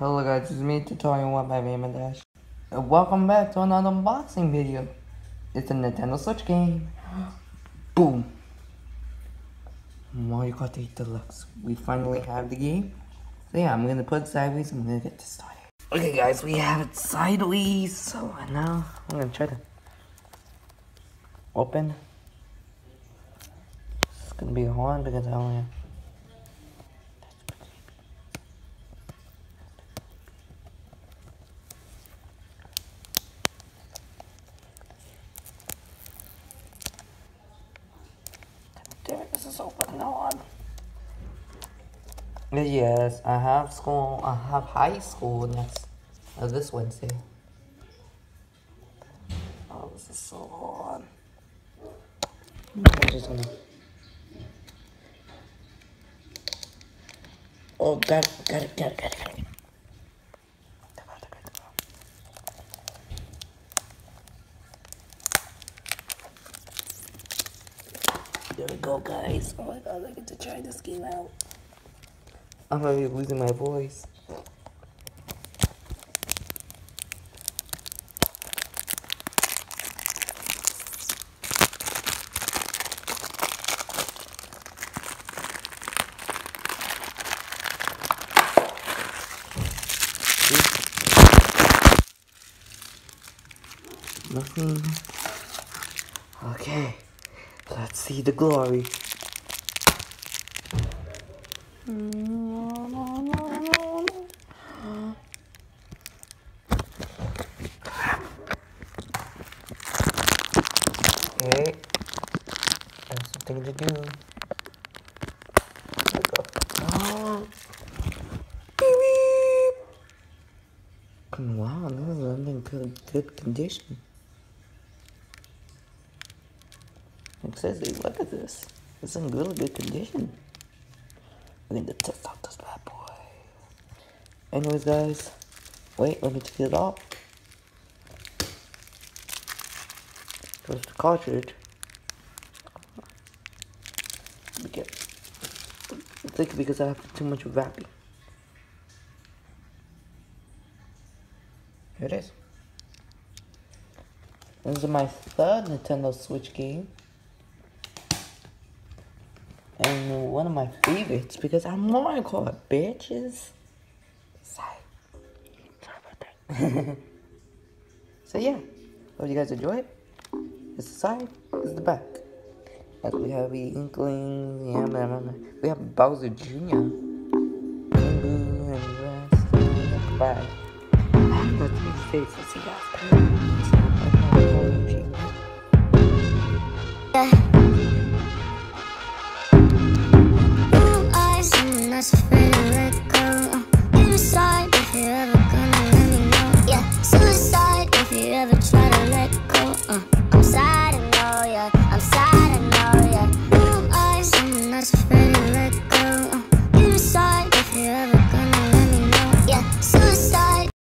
Hello guys, it's me Tutorial1 by Raymond Dash. And welcome back to another unboxing video. It's a Nintendo Switch game. Boom! Mario Kart 8 Deluxe. We finally have the game. So yeah, I'm gonna put it sideways and I'm gonna get this started. Okay guys, we have it sideways. So now I'm gonna try to open. It's gonna be hard because I only have this is open on. Yes, I have school. I have high school this Wednesday. Oh, this is so hard. I'm just gonna. Oh, got it. There we go, guys. Oh my god, I get to try this game out. I'm already losing my voice. Nothing. Okay, let's see the glory. Okay, there's something to do. Let's go. Oh. Beep, beep. Wow, this is in good condition. It says, hey, look at this. It's in really good condition. We're going to test out this bad boy. Anyways, guys, wait, let me take it off. There's the cartridge. I think because I have too much wrapping. Here it is. This is my third Nintendo Switch game. And one of my favorites because I'm Mario Kart, bitches. Sorry about that. So yeah, hope you guys enjoy it. This is the side, this is the back. Like we have the Inkling, yeah, we have Bowser Jr. And the rest. Bye. Let's see you guys.